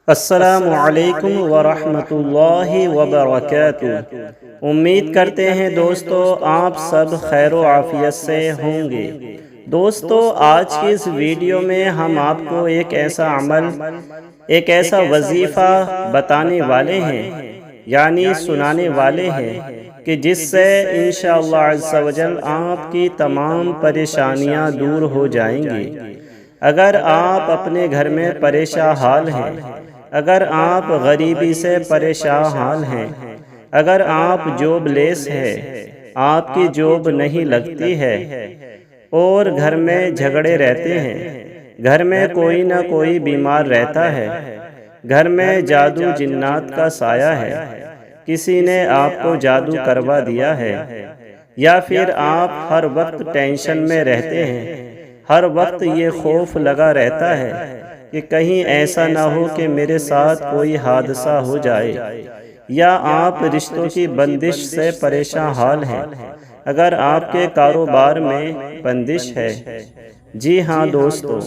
السلام علیکم ورحمۃ اللہ وبرکاتہ۔ امید کرتے ہیں دوستو آپ سب خیر و عافیت سے ہوں گے۔ دوستو آج کی اس ویڈیو میں ہم آپ کو ایک ایسا عمل، ایک ایسا وظیفہ بتانے والے ہیں، یعنی سنانے والے ہیں کہ جس سے انشاءاللہ عز و جل آپ کی تمام پریشانیاں دور ہو جائیں گی۔ اگر آپ اپنے گھر میں پریشان حال ہیں، اگر آپ غریبی سے پریشان حال ہیں، اگر آپ جاب لیس ہیں، آپ کی جاب نہیں لگتی ہے اور گھر میں جھگڑے رہتے ہیں، گھر میں کوئی نہ کوئی بیمار رہتا ہے، گھر میں جادو جنات کا سایہ ہے، کسی نے آپ کو جادو کروا دیا ہے، یا پھر آپ ہر وقت ٹینشن میں رہتے ہیں، ہر وقت یہ خوف لگا رہتا ہے کہ کہیں ایسا نہ ہو کہ میرے ساتھ کوئی حادثہ ہو جائے، یا آپ رشتوں کی بندش سے پریشان حال ہیں، اگر آپ کے کاروبار میں بندش ہے، جی ہاں دوستو،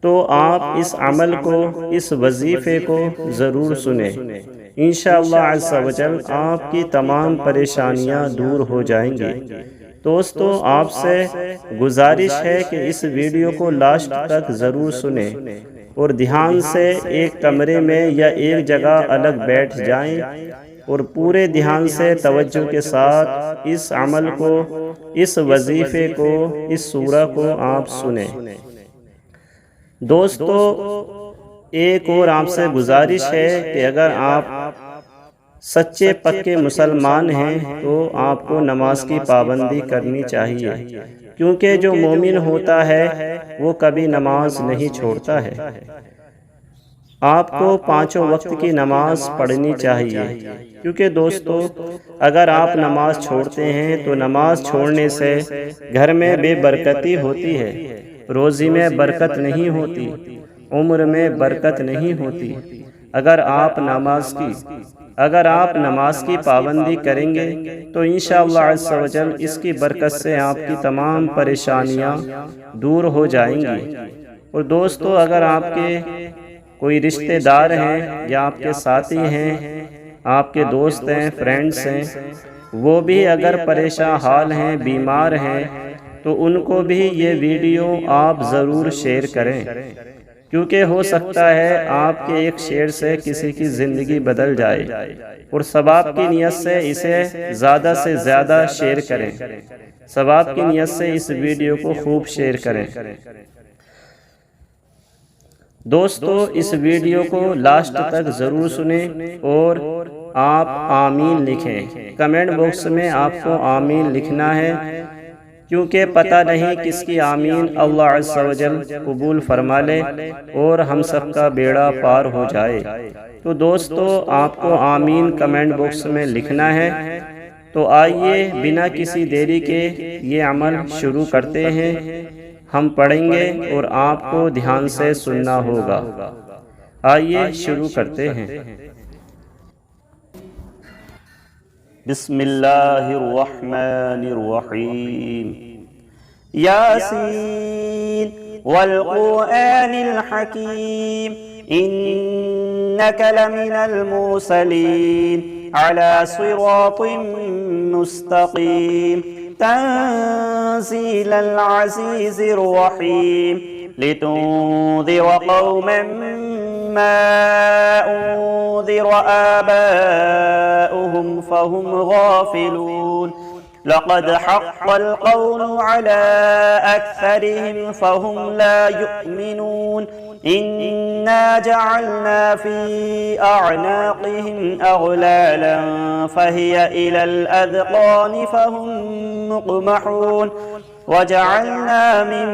تو آپ اس عمل کو، اس وظیفے کو ضرور سنیں۔ انشاءاللہ عز و جل آپ کی تمام پریشانیاں دور ہو جائیں گی۔ دوستو آپ سے گزارش ہے کہ اس ویڈیو کو لاسٹ تک ضرور سنیں اور دھیان سے ایک کمرے میں یا ایک جگہ الگ بیٹھ جائیں اور پورے دھیان سے توجہ کے ساتھ اس عمل کو، اس وظیفے کو، اس سورہ کو آپ سنیں۔ دوستو ایک اور آپ سے گزارش ہے کہ اگر آپ سچے پکے مسلمان ہیں تو آپ کو نماز کی پابندی کرنی چاہیے، کیونکہ جو مومن ہوتا ہے وہ کبھی نماز نہیں چھوڑتا ہے۔ آپ کو پانچوں وقت کی نماز پڑھنی چاہیے، کیونکہ دوستو اگر آپ نماز چھوڑتے ہیں تو نماز چھوڑنے سے گھر میں بے برکتی ہوتی ہے، روزی میں برکت نہیں ہوتی، عمر میں برکت نہیں ہوتی۔ اگر آپ نماز کی پابندی کریں گے تو انشاءاللہ عز و جل اس کی برکت سے آپ کی تمام پریشانیاں دور ہو جائیں گی۔ اور دوستو اگر آپ کے کوئی رشتہ دار ہیں یا آپ کے ساتھی ہیں، آپ کے دوست ہیں، فرینڈز ہیں، وہ بھی اگر پریشان حال ہیں، بیمار ہیں، تو ان کو بھی یہ ویڈیو آپ ضرور شیئر کریں، کیونکہ ہو سکتا ہے آپ کے ایک شیئر سے کسی کی زندگی بدل جائے، اور ثواب کی نیت سے اسے زیادہ سے زیادہ شیئر کریں، ثواب کی نیت سے اس ویڈیو کو خوب شیئر کریں۔ دوستو اس ویڈیو کو لاسٹ تک ضرور سنیں اور آپ آمین لکھیں۔ کمنٹ باکس میں آپ کو آمین لکھنا ہے، کیونکہ پتہ نہیں کس کی آمین اللہ عز و جل قبول فرما لے اور ہم سب کا بیڑا پار ہو جائے۔ تو دوستو آپ کو آمین کمنٹ باکس میں لکھنا ہے۔ تو آئیے بنا کسی دیری کے یہ عمل شروع کرتے ہیں۔ ہم پڑھیں گے اور آپ کو دھیان سے سننا ہوگا۔ آئیے شروع کرتے ہیں۔ بسم اللہ الرحمن الرحیم۔ یاسین والقرآن الحکیم انک لمن المرسلین علی صراط مستقیم تنزیل العزیز الرحیم لتنذر قوما ما انذر آباؤهم فهم غافلون لقد حق القول على أكثرهم فهم لا يؤمنون إنا جعلنا في أعناقهم أغلالا فهي إلى الأذقان فهم مقمحون وجعلنا من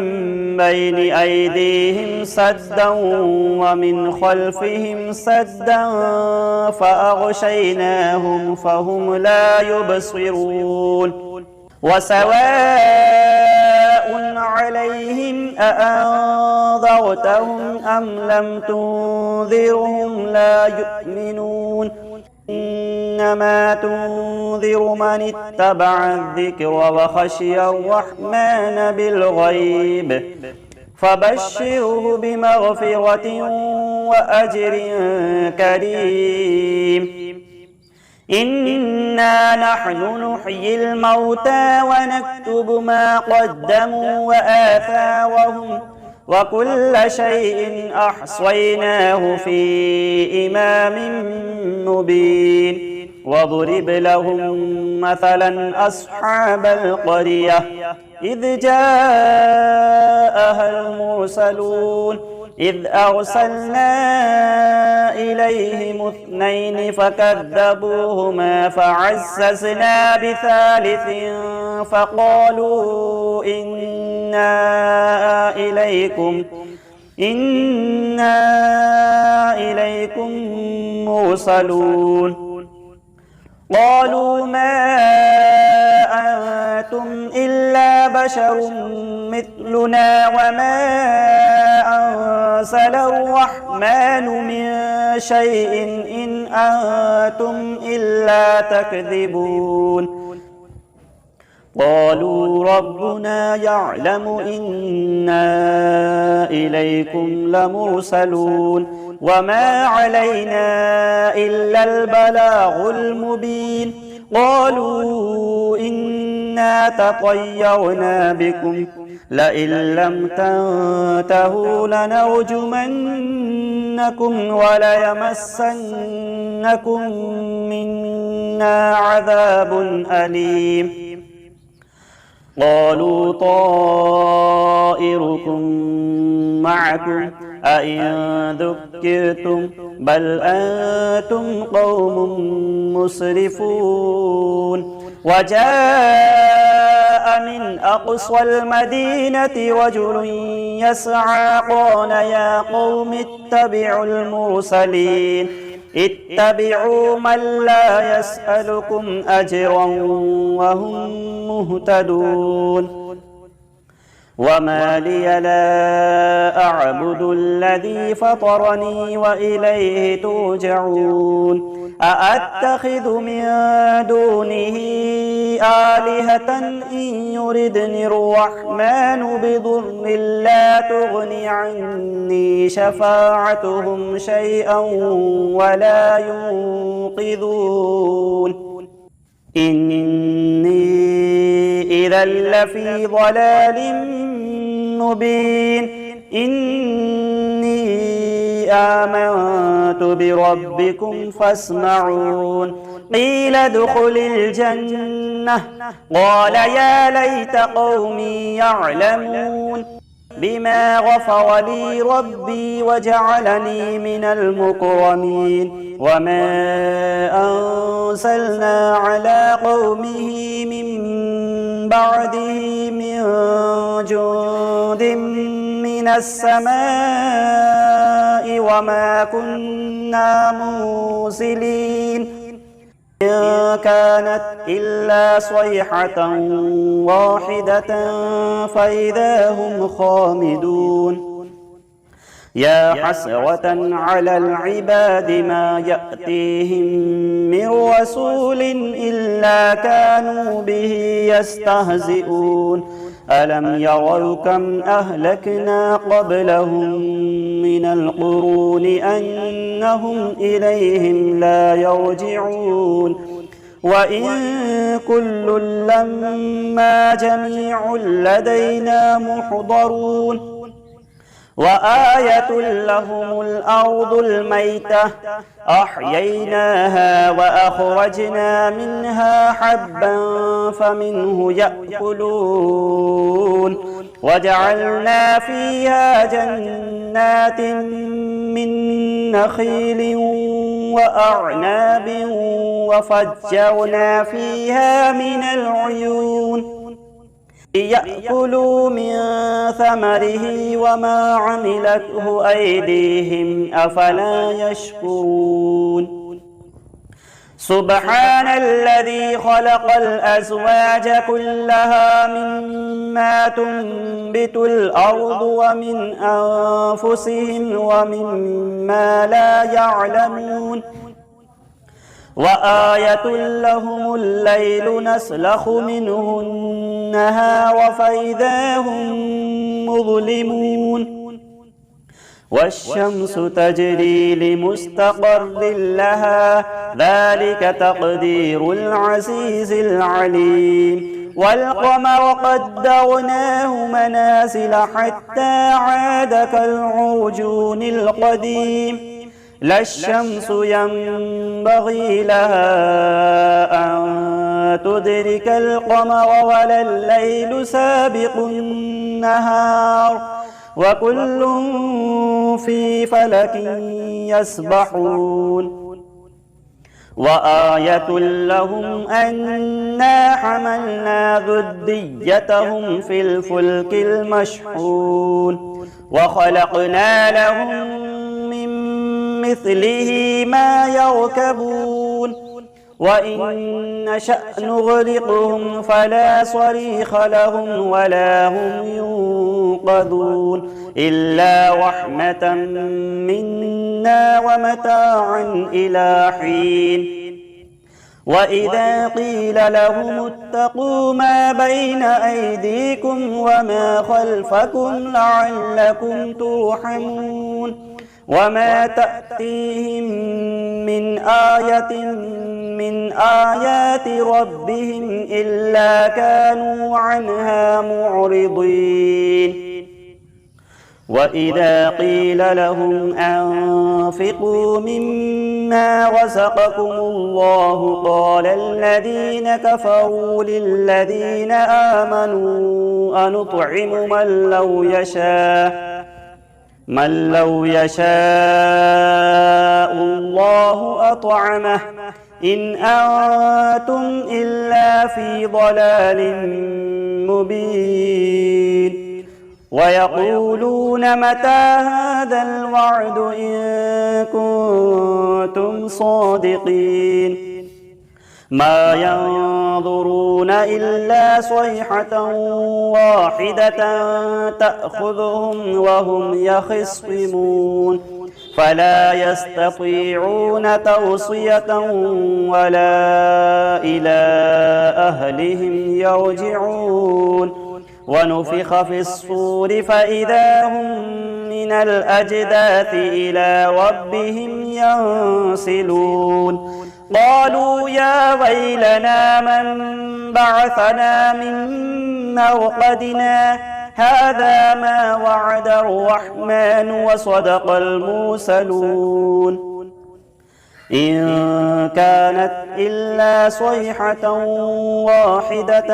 بين أيديهم سدا ومن خلفهم سدا فأغشيناهم فهم لا يبصرون وسواء عليهم أأنذرتهم أم لم تنذرهم لا يؤمنون إنما تنذر من اتبع الذكر وخشي الرحمن بالغيب فبشره بمغفرة وأجر كريم. إنا نحن نحيي الموتى ونكتب ما قدموا وآثارهم وكل شيء أحصيناه في إمام مبين. واضرب لهم مثلا أصحاب القرية إذ جاءها المرسلون إذ أرسلنا إليهم اثنين فكذبوهما فعززنا بثالث فقالوا إنا إليكم مرسلون. قالوا ما أنتم إلا بشر مثلنا وما أنزل الرحمن من شيء إن أنتم إلا تكذبون. قالوا ربنا يعلم إنا إليكم لمرسلون وما علينا إلا البلاغ المبين. قالوا إنا تطيرنا بكم لئن لم تنتهوا لنرجمنكم وليمسنكم منا عذاب أليم. قالوا طائركم معكم أئن ذكرتم بل أنتم قوم مسرفون. وجاء من أقصى المدينة رجل يسعى قال يا قوم اتبعوا المرسلين اتبعوا من لا يسألكم أجرا وهم مهتدون. وما لي لا أعبد الذي فطرني وإليه ترجعون. أأتخذ من دونه آلهة إن يردني الرحمن بضر لا تغن عني شفاعتهم شيئا ولا ينقذون. إني إذا لفي ضلال مبين. إني آمنت بربكم فاسمعون. قيل ادخل الجنة قال يا ليت قومي يعلمون بما غفر لي ربي وجعلني من المكرمين. وما أنزلنا على قومه من بعده من جند من السماء وما كنا مرسلين. إن كانت إلا صيحة واحدة فإذا هم خامدون. يا حسرة على العباد ما يأتيهم من رسول إلا كانوا به يستهزئون. ألم يروا كم أهلكنا قبلهم من القرون أنهم إليهم لا يرجعون. وإن كل لما جميع لدينا محضرون. وآية لهم الأرض الميتة أحييناها وأخرجنا منها حبا فمنه يأكلون. وجعلنا فيها جنات من نخيل وأعناب وفجرنا فيها من العيون ليأكلوا من ثمره وما عملته أيديهم أفلا يشكرون. سبحان الذي خلق الأزواج كلها مما تنبت الأرض ومن أنفسهم ومما لا يعلمون. وآية لهم الليل نسلخ منه النهار فإذا هم مظلمون والشمس تجري لمستقر لها ذلك تقدير العزيز العليم والقمر قدرناه منازل حتى عاد كالعرجون القديم لا الشمس ينبغي لها أن تدرك القمر ولا الليل سابق النهار وكل في فلك يسبحون وآية لهم أنا حملنا ذريتهم في الفلك المشحون وخلقنا لهم من مثله ما يركبون وإن نشأ نغرقهم فلا صريخ لهم ولا هم ينقذون إلا رحمة منا ومتاعا إلى حين وإذا قيل لهم اتقوا ما بين أيديكم وما خلفكم لعلكم ترحمون وما تأتيهم من آية من آيات ربهم إلا كانوا عنها معرضين وإذا قيل لهم أنفقوا مما رزقكم الله قال الذين كفروا للذين آمنوا أنطعم من لو يشاء الله أطعمه إن أنتم إلا في ضلال مبين ويقولون متى هذا الوعد إن كنتم صادقين ما ينظرون إلا صيحة واحدة تأخذهم وهم يخصمون فلا يستطيعون توصية ولا إلى أهلهم يرجعون ونفخ في الصور فإذا هم من الأجداث إلى ربهم ينسلون قالوا يا ويلنا من بعثنا من مرقدنا هذا ما وعد الرحمن وصدق المرسلون إن كانت إلا صيحة واحدة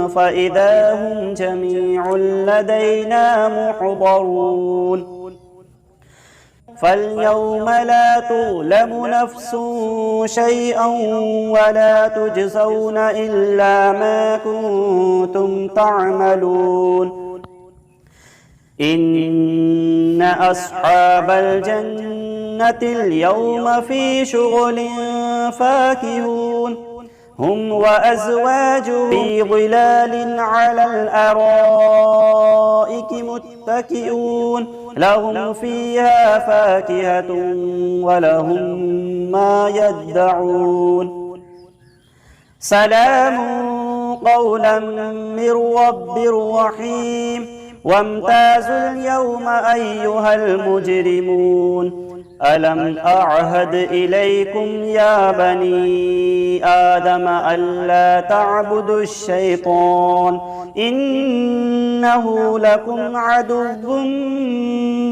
فإذا هم جميع لدينا محضرون فاليوم لا تظلم نفس شيئا ولا تجزون إلا ما كنتم تعملون إن أصحاب الجنة اليوم في شغل فاكهون هم وأزواجهم في ظلال على الأرائك متكئون لهم فيها فاكهة ولهم ما يدعون سلام قولا من رب رحيم وامتازوا اليوم أيها المجرمون ألم أعهد إليكم يا بني آدم ألا تعبدوا الشيطان إنه لكم عدو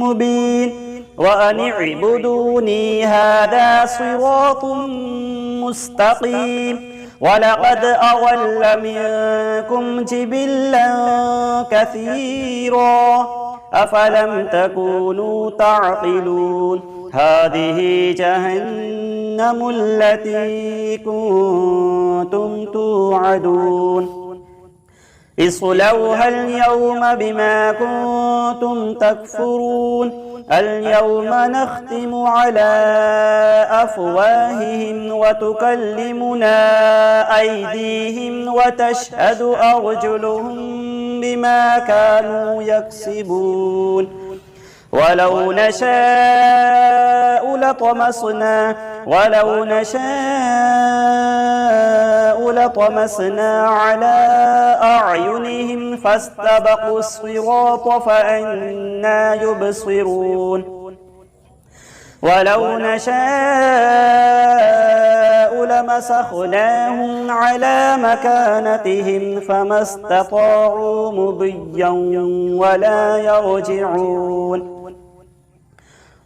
مبين وأن اعبدوني هذا صراط مستقيم ولقد أضل منكم جبلا كثيرا أفلم تكونوا تعقلون هذه جهنم التي كنتم توعدون اصلوها اليوم بما كنتم تكفرون اليوم نختم على أفواههم وتكلمنا أيديهم وتشهد أرجلهم بما كانوا يكسبون ولو نشاء ولو نشاء لطمسنا على أعينهم فاستبقوا الصراط فأنى يبصرون ولو نشاء لمسخناهم على مكانتهم فما استطاعوا مضيا ولا يرجعون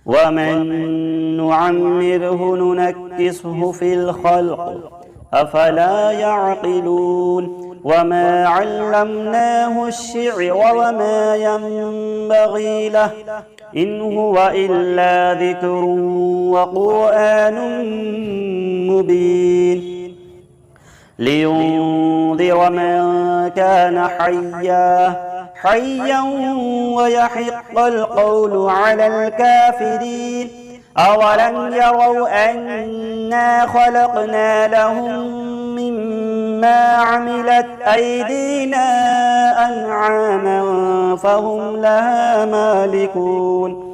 ومن نعمره ننكسه في الخلق أفلا يعقلون وما علمناه الشعر وما ينبغي له إن هو إلا ذكر وقرآن مبين لينذر من كان حيا ويحق القول على الكافرين أولم يروا أنا خلقنا لهم مما عملت أيدينا أنعاما فهم لها مالكون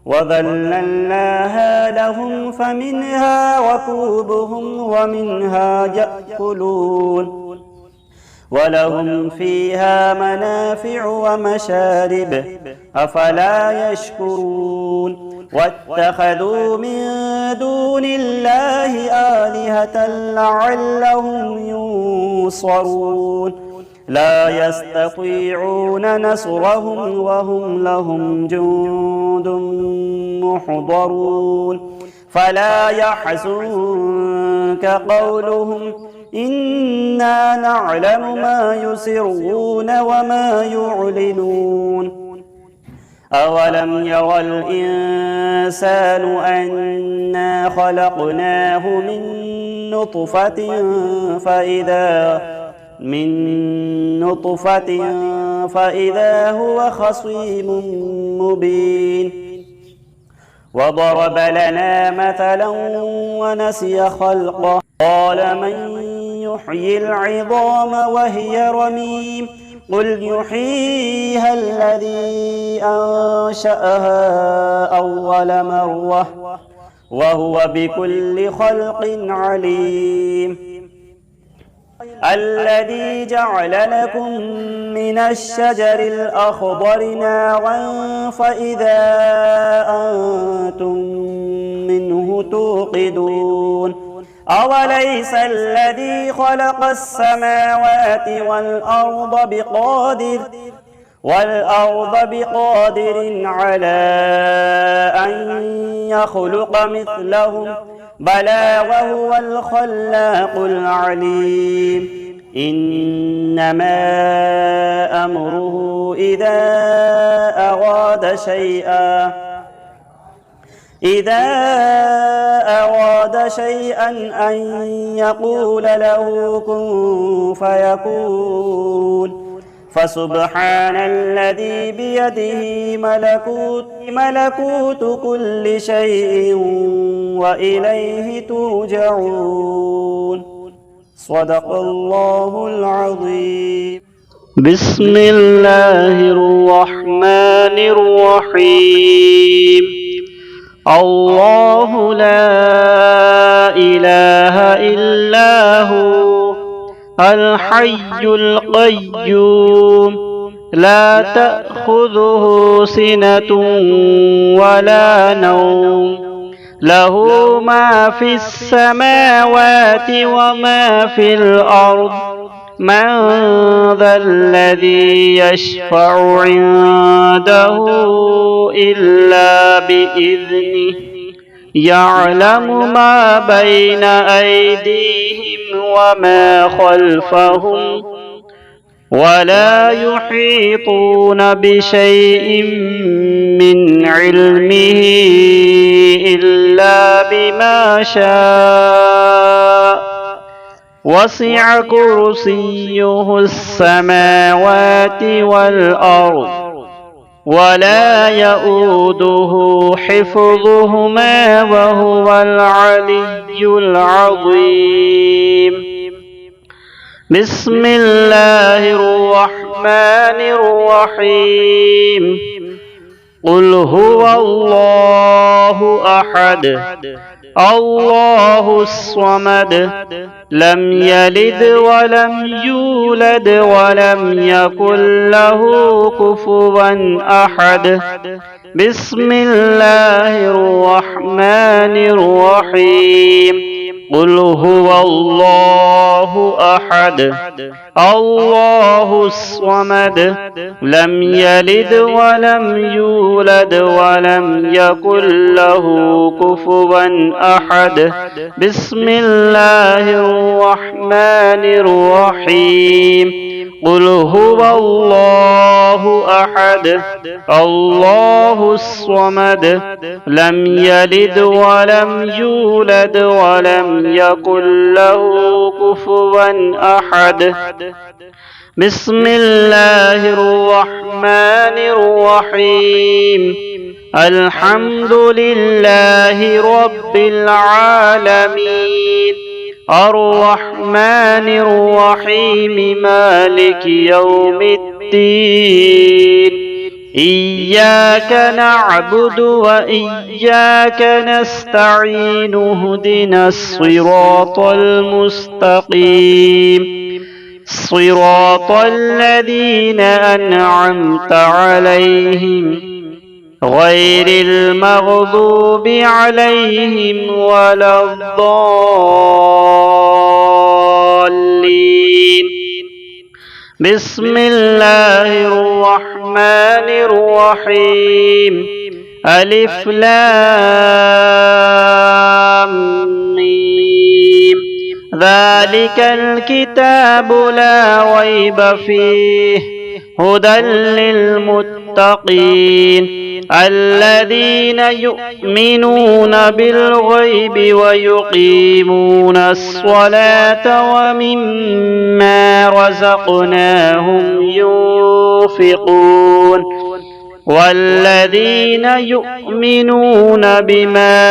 وذللناها لهم فمنها ركوبهم ومنها يأكلون ولهم فيها منافع ومشارب أفلا يشكرون واتخذوا من دون الله آلهة لعلهم ينصرون لا يستطيعون نصرهم وهم لهم جند محضرون فلا يحزنك قولهم إنا نعلم ما يسرون وما يعلنون أولم يرى الإنسان أنا خلقناه من نطفة فإذا هو خصيم مبين وضرب لنا مثلا ونسي خلقه قال من يحيي العظام وهي رميم قل يحييها الذي أنشأها أول مرة وهو بكل خلق عليم الذي جعل لكم من الشجر الأخضر نارا فإذا أنتم منه توقدون أوليس الذي خلق السماوات والأرض بقادر على أن يخلق مثلهم بلى وهو الخلاق العليم إنما أمره إذا أراد شيئا أن يقول له كن فيكون فسبحان الذي بيده ملكوت كل شيء وإليه ترجعون صدق الله العظيم. بسم الله الرحمن الرحيم. الله لا إله إلا هو الحي القيوم لا تأخذه سنة ولا نوم له ما في السماوات وما في الأرض من ذا الذي يشفع عنده إلا بإذنه يعلم ما بين أيديهم وما خلفهم ولا يحيطون بشيء من علمه إلا بما شاء وسع كرسيه السماوات والأرض ولا يؤوده حفظهما وهو العلي العظيم. بسم الله الرحمن الرحيم. قل هو الله أحد الله الصمد لم يلد ولم يولد ولم يكن له كفوا أحد. بسم الله الرحمن الرحيم. قل هو الله أحد الله الصمد لم يلد ولم يولد ولم يكن له كفوا أحد. بسم الله الرحمن الرحيم. قل هو الله أحد الله الصمد لم يلد ولم يولد ولم يكن له كفوا أحد. بسم الله الرحمن الرحيم. الحمد لله رب العالمين الرحمن الرحيم مالك يوم الدين. إياك نعبد وإياك نستعين اهدنا الصراط المستقيم صراط الذين أنعمت عليهم غير المغضوب عليهم ولا الضالين. بسم الله الرحمن الرحيم. ألف لام ميم. ذلك الكتاب لا ريب فيه هدى للمتقين الذين يؤمنون بالغيب ويقيمون الصلاة ومما رزقناهم ينفقون والذين يؤمنون بما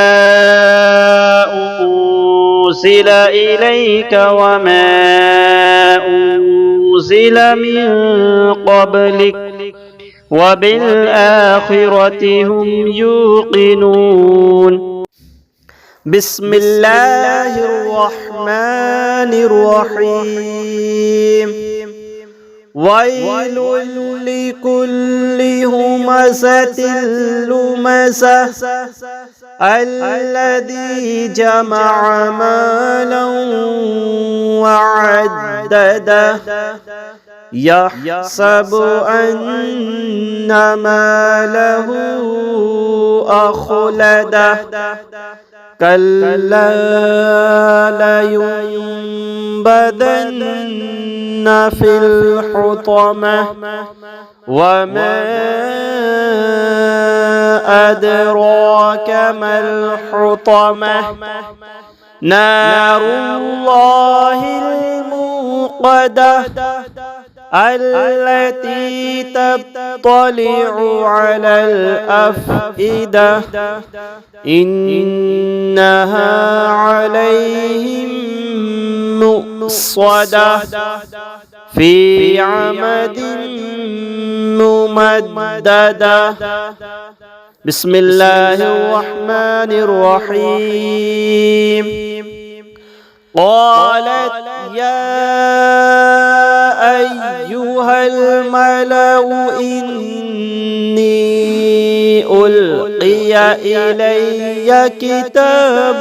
أنزل إليك وما أنزل من قبلك وبالآخرة هم يوقنون. بسم الله الرحمن الرحيم. ويل لكل همزة لمزة الذي جمع مالا وعدده يحسب أن ماله أخلده كلا لينبذن في الحطمة وما أدراك ما الحطمة نار الله الموقدة التي تطلع على الأفئدة إنها عليهم مؤصدة في عمد ممددة. بسم الله الرحمن الرحيم. قالت يا أيها الملأ إني ألقي إلي كتاب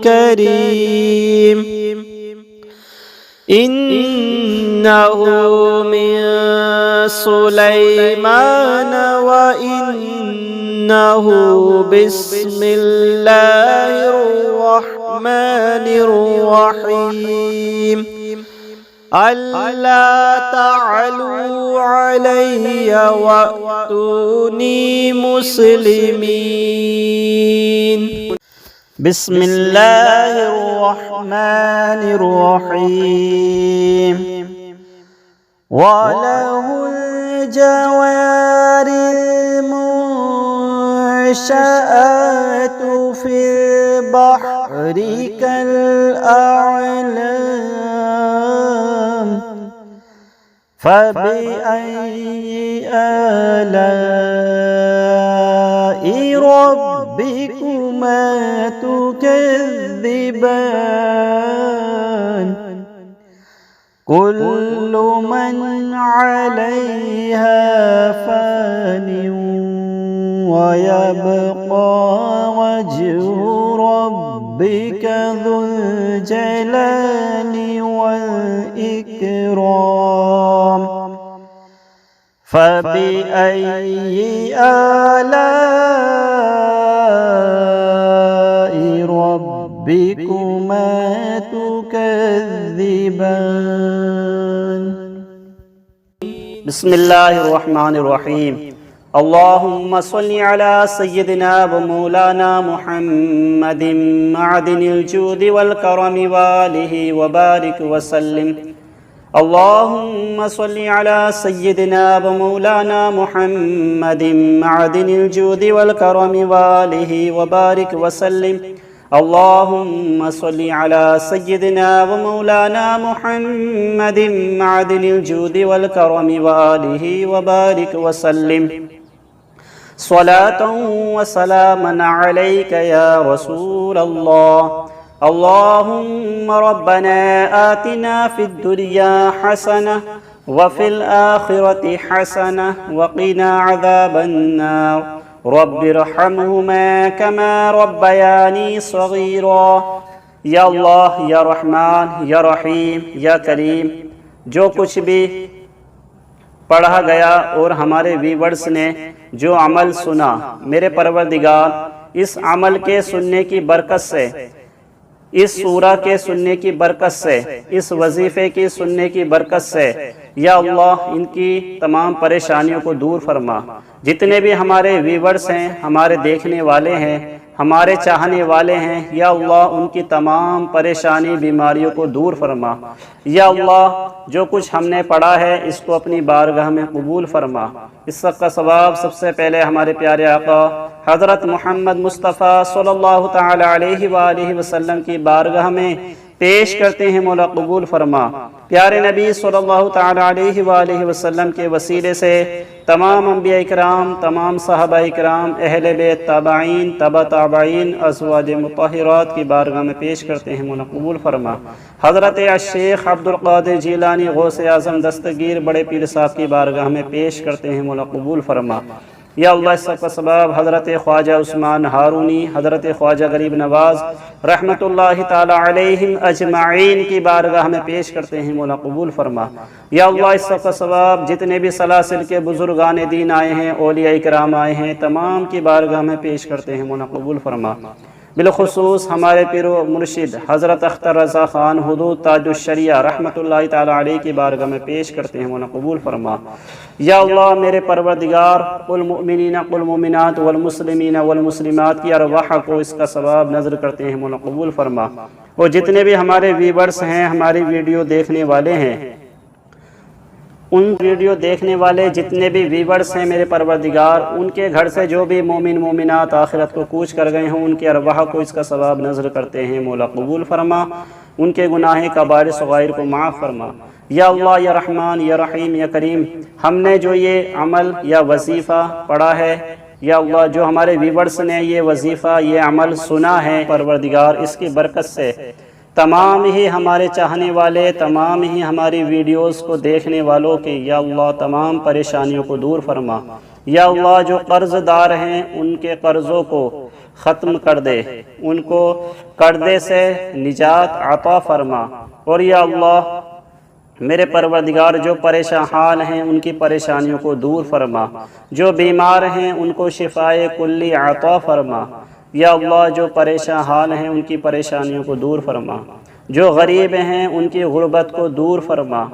كريم إنه من سليمان وإنه بسم الله الرحمن الرحيم. ألا تعلوا علي وأتوني مسلمين. بسم الله الرحمن الرحيم. وله الجوار المنشآت في البحر كالأعلام فبأي آلاء ربكما تكذبان كل من عليها فان ويبقى وجه ربك ذو الجلال والإكرام فبأي آلاء ربكما تكذبان بسم الله الرحمن الرحيم اللهم صل على سيدنا ومولانا محمد معدن الجود والكرم وآله وبارك وسلم اللهم صل على سيدنا ومولانا محمد معدن الجود والكرم وآله وبارك وسلم اللهم صل على سيدنا ومولانا محمد معدن الجود والكرم وآله وبارك وسلم صلاة وسلاما عليك يا رسول الله اللهم ربنا آتنا في الدنيا حسنة وفي الآخرة حسنة وقنا عذاب النار رب ارحمهما كما ربياني صغيرا یا اللہ یا رحمان یا رحیم یا کریم، جو کچھ بھی پڑھا گیا اور ہمارے ویورز نے جو عمل سنا، میرے پروردگار اس عمل کے سننے کی برکت سے، اس سورہ کے سننے کی برکت سے، اس وظیفے کی سننے کی برکت سے یا اللہ ان کی تمام پریشانیوں کو دور فرما۔ جتنے بھی ہمارے ویورز ہیں، ہمارے دیکھنے والے ہیں، ہمارے چاہنے والے ہیں، یا اللہ ان کی تمام پریشانی بیماریوں کو دور فرما۔ یا اللہ جو کچھ ہم نے پڑھا ہے اس کو اپنی بارگاہ میں قبول فرما۔ اس سب کا ثواب سب سے پہلے ہمارے پیارے آقا حضرت محمد مصطفیٰ صلی اللہ تعالی علیہ وآلہ وسلم کی بارگاہ میں پیش کرتے ہیں، مولا قبول فرما۔ پیارے نبی صلی اللہ تعالی علیہ وآلہ وسلم کے وسیلے سے تمام انبیاء اکرام، تمام صحابہ اکرام، اہل بیت، تابعین، تبع تابعین، ازواج مطہرات کی بارگاہ میں پیش کرتے ہیں، مولا قبول فرما۔ حضرت الشیخ عبدالقادر جیلانی غوث اعظم دستگیر بڑے پیر صاحب کی بارگاہ میں پیش کرتے ہیں، مولا قبول فرما۔ یا اللہ اس سب کا سبب حضرت خواجہ عثمان ہارونی، حضرت خواجہ غریب نواز رحمت اللہ تعالی علیہم اجمعین کی بارگاہ میں پیش کرتے ہیں، مولا قبول فرما۔ یا اللہ اس سب کا سبب جتنے بھی سلاسل کے بزرگان دین آئے ہیں، اولیاء کرام آئے ہیں، تمام کی بارگاہ میں پیش کرتے ہیں، مولا قبول فرما۔ بالخصوص ہمارے پیر و مرشد حضرت اختر رضا خان حدود تاج الشریعہ رحمت اللہ تعالی علیہ کی بارگاہ میں پیش کرتے ہیں، مولا قبول فرما۔ یا اللہ میرے پروردگار قل مؤمنین قل مومنات والمسلمین والمسلمات کی ارواح کو اس کا ثواب نظر کرتے ہیں، مولا قبول فرما۔ اور جتنے بھی ہمارے ویورز ہیں، ہماری ویڈیو دیکھنے والے ہیں، ان ویڈیو دیکھنے والے جتنے بھی ویورز ہیں میرے پروردگار، ان کے گھر سے جو بھی مومن مومنات آخرت کو کوچ کر گئے ہوں، ان کے ارواح کو اس کا ثواب نظر کرتے ہیں، مولا قبول فرما۔ ان کے گناہ کبائر صغائر کو معاف فرما۔ یا اللہ یا رحمان یا رحیم یا کریم، ہم نے جو یہ عمل یا وظیفہ پڑھا ہے، یا اللہ جو ہمارے ویورز نے یہ وظیفہ یہ عمل سنا ہے پروردگار، اس کی برکت سے تمام ہی ہمارے چاہنے والے، تمام ہی ہماری ویڈیوز کو دیکھنے والوں کے یا اللہ تمام پریشانیوں کو دور فرما۔ یا اللہ جو قرض دار ہیں ان کے قرضوں کو ختم کر دے، ان کو قرضے سے نجات عطا فرما۔ اور یا اللہ میرے پروردگار جو پریشان حال ہیں ان کی پریشانیوں کو دور فرما، جو بیمار ہیں ان کو شفائے کلی عطا فرما۔ یا اللہ جو پریشان حال ہیں ان کی پریشانیوں کو دور فرما، جو غریب ہیں ان کی غربت کو دور فرما۔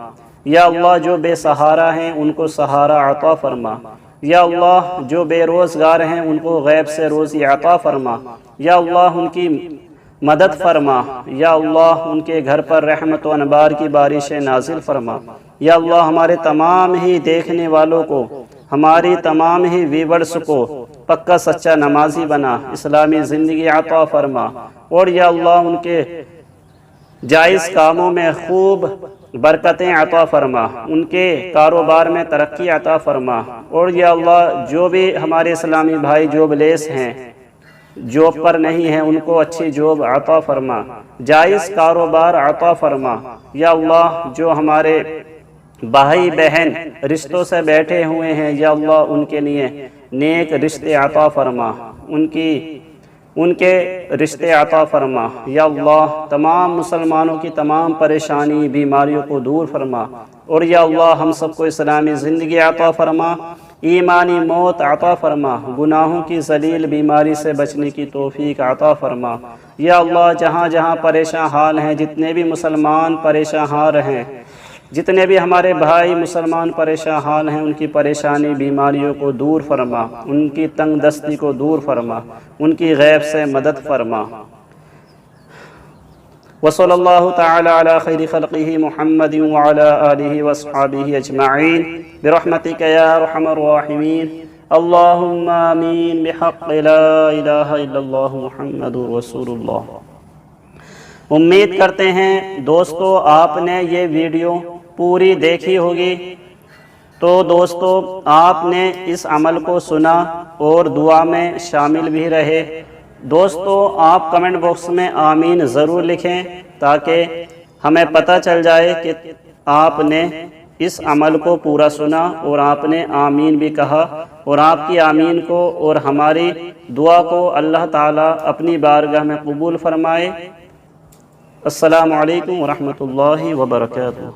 یا اللہ جو بے سہارا ہیں ان کو سہارا عطا فرما۔ یا اللہ جو بے روزگار ہیں ان کو غیب سے روزی عطا فرما۔ یا اللہ ان کی مدد فرما۔ یا اللہ ان کے گھر پر رحمت و انبار کی بارشیں نازل فرما۔ یا اللہ ہمارے تمام ہی دیکھنے والوں کو، ہماری تمام ہی ویورز کو پکا سچا نمازی بنا، اسلامی زندگی عطا فرما۔ اور یا اللہ ان کے جائز کاموں میں خوب برکتیں عطا فرما، ان کے کاروبار میں ترقی عطا فرما، اور یا اللہ جو بھی ہمارے اسلامی بھائی جاب لیس ہیں، جاب پر نہیں ہیں، ان کو اچھی جاب عطا فرما، جائز کاروبار عطا فرما۔ یا اللہ جو ہمارے بھائی بہن رشتوں سے بیٹھے ہوئے ہیں، یا اللہ ان کے لیے نیک رشتے عطا فرما، ان کے رشتے عطا فرما۔ یا اللہ تمام مسلمانوں کی تمام پریشانی بیماریوں کو دور فرما، اور یا اللہ ہم سب کو اسلامی زندگی عطا فرما، ایمانی موت عطا فرما، گناہوں کی ذلیل بیماری سے بچنے کی توفیق عطا فرما۔ یا اللہ جہاں جہاں پریشان حال ہیں، جتنے بھی مسلمان پریشان حال ہیں، جتنے بھی ہمارے بھائی مسلمان پریشان حال ہیں، ان کی پریشانی بیماریوں کو دور فرما، ان کی تنگ دستی کو دور فرما، ان کی غیب سے مدد فرما۔ وصلی اللہ تعالی علی خیر خلقہ محمد وعلی آلہ واصحابہ اجمعین برحمتک یا ارحم الراحمین، اللہم آمین بحق لا الہ الا اللہ محمد رسول اللہ۔ امید کرتے ہیں دوستو آپ نے یہ ویڈیو پوری دیکھی ہوگی، تو دوستو آپ نے اس عمل کو سنا اور دعا میں شامل بھی رہے۔ دوستو آپ کمنٹ باکس میں آمین ضرور لکھیں تاکہ ہمیں پتہ چل جائے کہ آپ نے اس عمل کو پورا سنا اور آپ نے آمین بھی کہا، اور آپ کی آمین کو اور ہماری دعا کو اللہ تعالیٰ اپنی بارگاہ میں قبول فرمائے۔ السلام علیکم ورحمۃ اللہ وبرکاتہ۔